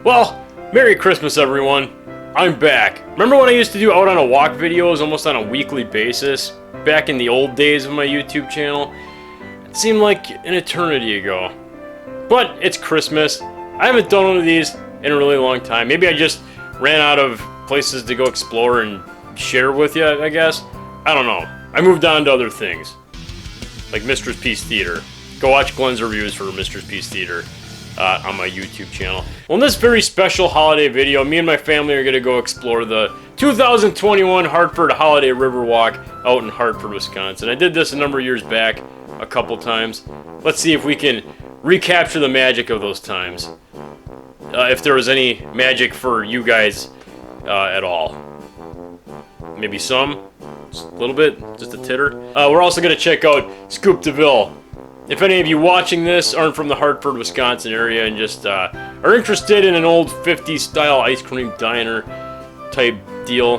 Well, Merry Christmas everyone. I'm back. Remember when I used to do out on a walk videos almost on a weekly basis? Back in the old days of my YouTube channel? It seemed like an eternity ago. But it's Christmas. I haven't done one of these in a really long time. Maybe I just ran out of places to go explore and share with you, I guess. I don't know. I moved on to other things. Like Mistress Peace Theater. Go watch Glenn's reviews for Mistress Peace Theater on my YouTube channel. Well, in this very special holiday video, me and my family are going to go explore the 2021 Hartford Holiday Riverwalk out in Hartford, Wisconsin. I did this a number of years back, a couple times. Let's see if we can recapture the magic of those times. If there was any magic for you guys at all. Maybe some, just a little bit, just a titter. We're also going to check out Scoop De Ville. If any of you watching this aren't from the Hartford, Wisconsin area and just are interested in an old 50s style ice cream diner type deal,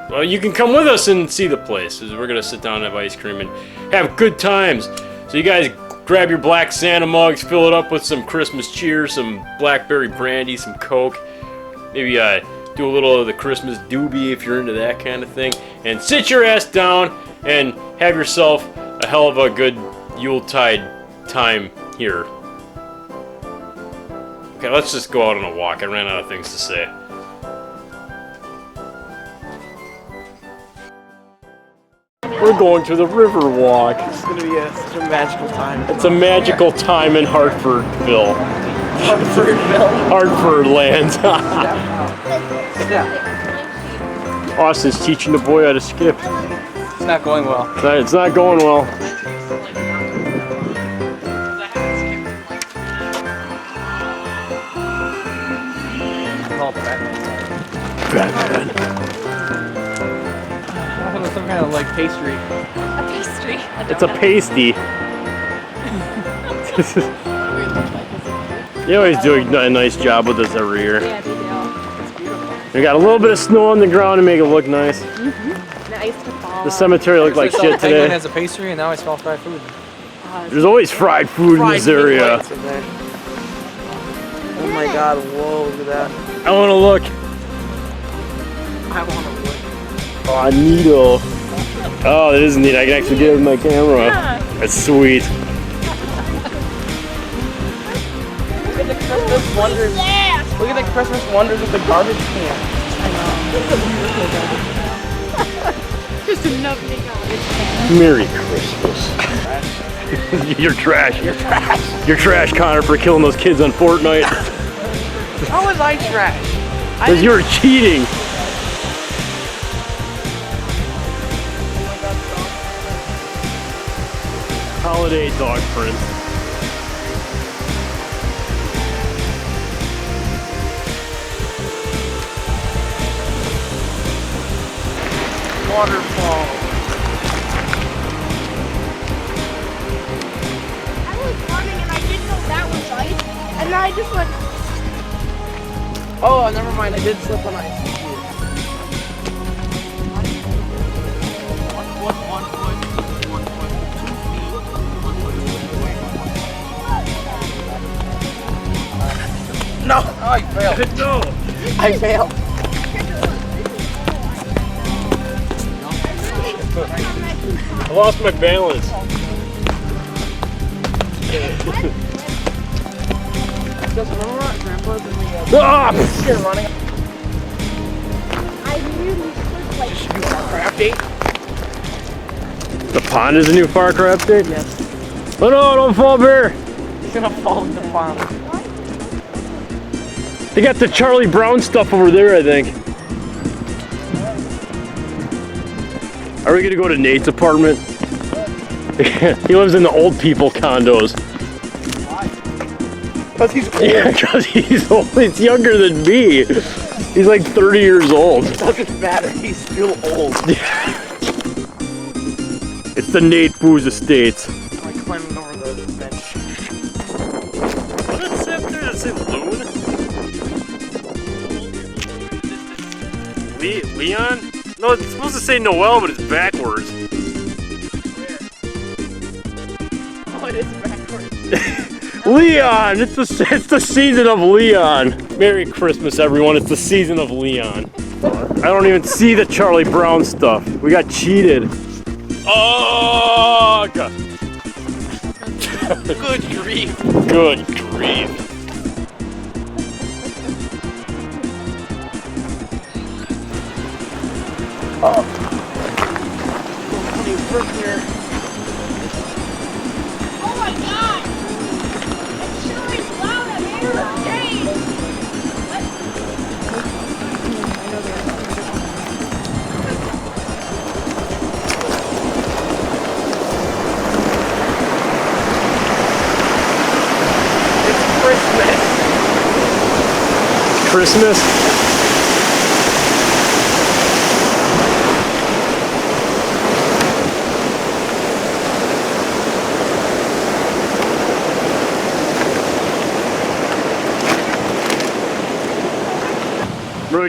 well, you can come with us and see the place. We're going to sit down and have ice cream and have good times. So you guys grab your black Santa mugs, fill it up with some Christmas cheer, some blackberry brandy, some Coke, maybe do a little of the Christmas doobie if you're into that kind of thing, and sit your ass down and have yourself a hell of a good Yuletide time here. Okay, let's just go out on a walk. I ran out of things to say. We're going to the Riverwalk. It's going to be such a magical time. It's a magical time in Hartfordville. Hartfordville? Hartford land. Yeah. Austin's teaching the boy how to skip. It's not going well. It's not going well. Batman. It's some kind of like pastry. A pastry. It's a pasty. They always do a nice job with this every year. Yeah, they do. We got a little bit of snow on the ground to make it look nice. Nice to fall. The cemetery looked like shit today. Penguin has a pastry and now I smell fried food. There's always fried food in this area. Oh my god, whoa, look at that. I want to look. I want to look. Oh, neato. Oh, that is neat. I can actually get it with my camera. Yeah. That's sweet. Look at the Christmas wonders. Look at the Christmas wonders with the garbage can. I know. Just a lovely garbage can. Merry Christmas. You're trash. You're trash. You're trash, Connor, for killing those kids on Fortnite. How was I trash? Because you were cheating. Holiday dog print. Waterfall. I was running and I didn't know that was ice, and then I just went. Oh, never mind. I did slip on ice. No! Oh, I failed. No! I failed. I lost my balance. Just remember at Grandpa's and we Ah! you're running. I really should like. Just use our craft date. The pond is a new Far Cry update? Yes. Oh no, don't fall, bear! He's gonna fall in the pond. They got the Charlie Brown stuff over there, I think. Are we gonna go to Nate's apartment? He lives in the old people condos. Because he's old. Yeah, because he's old. He's younger than me. He's like 30 years old. It doesn't matter. He's still old. It's the Nate Booze Estates. I'm like climbing over the bench. What did it say up there? Did it say Loon? Leon? No, it's supposed to say Noel, but it's backwards. Oh, it is backwards. Leon! It's the season of Leon. Merry Christmas, everyone. It's the season of Leon. I don't even see the Charlie Brown stuff. We got cheated. Oh, God. Good grief. Good grief. Oh my god! It sure is loud up here. Dang! Christmas?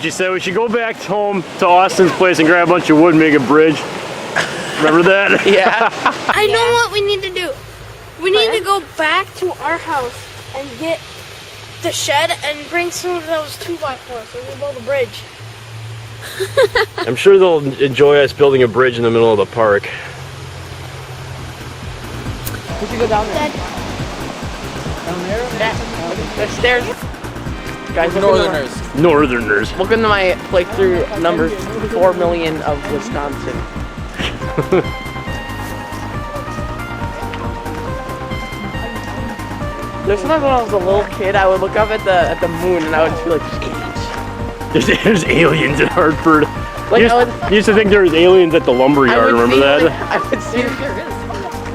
She said we should go back home to Austin's place and grab a bunch of wood and make a bridge. Remember that? Yeah. I know what we need to do. We need to go back to our house and get the shed and bring some of those 2x4s so we can build a bridge. I'm sure they'll enjoy us building a bridge in the middle of the park. We should go down there. Down there? Yeah. There's stairs. Guys, Northerners. Look into my playthrough number 4 million of Wisconsin. There's sometimes when I was a little kid, I would look up at the moon and I would feel like There's aliens in Hartford. Like, you used to think there was aliens at the lumberyard. Remember that? Like,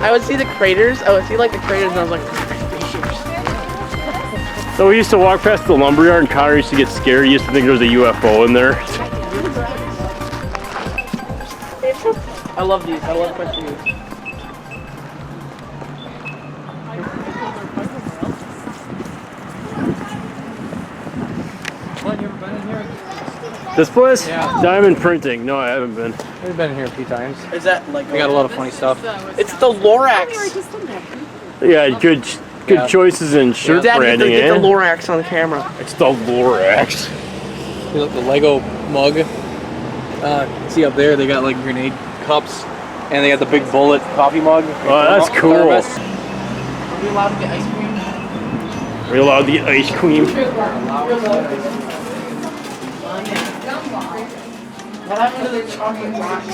I would see the craters. I would see like the craters, and I was like, spaceships. So we used to walk past the lumberyard, and Connor used to get scared. He used to think there was a UFO in there. I love these. I love question these. This place? Yeah. Diamond Printing. No, I haven't been. We've been here a few times. Is that like? We got a lot of funny stuff. It's the Lorax. Yeah, good choices in shirt Dad, branding, get eh? the Lorax on the camera. It's the Lorax. The Lego mug. See up there, they got like grenade cups, and they got the big bullet coffee mug. Oh, that's cool. Are we allowed to get ice cream? Are we allowed to get ice cream? What happened to the chocolate box?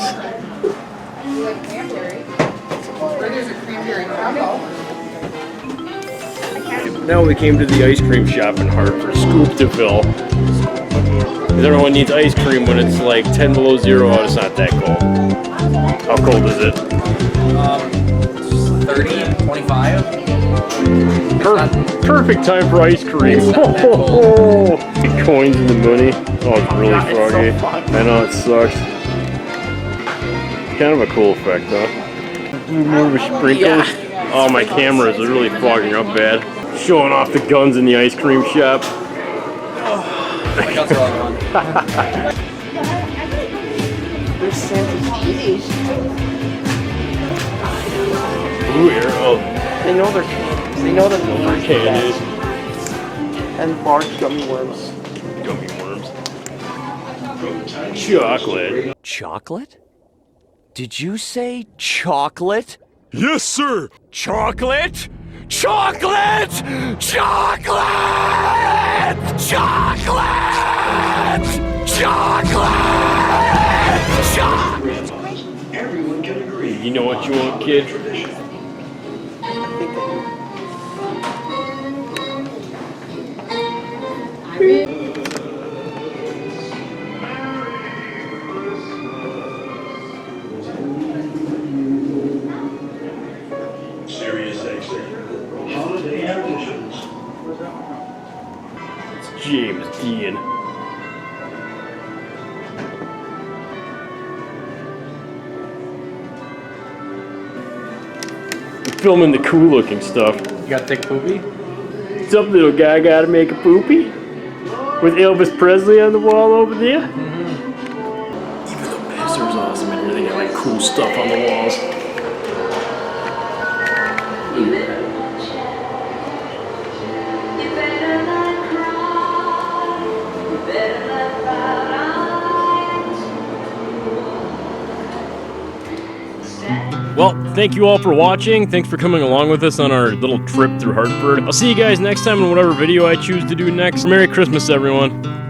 Now we came to the ice cream shop in Hartford, Scoop De Ville. Because everyone needs ice cream when it's like 10 below zero out. It's not that cold. How cold is it? 30, 25. Perfect time for ice cream. The coins and the money. Oh, it's really foggy. I know, it sucks. Kind of a cool effect, huh? More sprinkles. Yeah. Oh, my cameras are really fogging up bad. Showing off the guns in the ice cream shop. My guns are all gone. There's Santa's keys. Ooh, here. Oh, They know they're candies. They know they're candies. And large gummy worms. Gummy worms. Chocolate. Chocolate? Did you say chocolate? Yes, sir. Chocolate? Chocolate! Chocolate! Chocolate! Chocolate! Chocolate! Everyone can agree. You know what you want, kid? Serious exit. Holiday traditions. It's James Dean. I'm filming the cool looking stuff. You got thick poopy? Some little guy gotta make a poopy. With Elvis Presley on the wall over there. Even the pastor's awesome in here. They got like cool stuff on the walls. Well, thank you all for watching. Thanks for coming along with us on our little trip through Hartford. I'll see you guys next time in whatever video I choose to do next. Merry Christmas, everyone.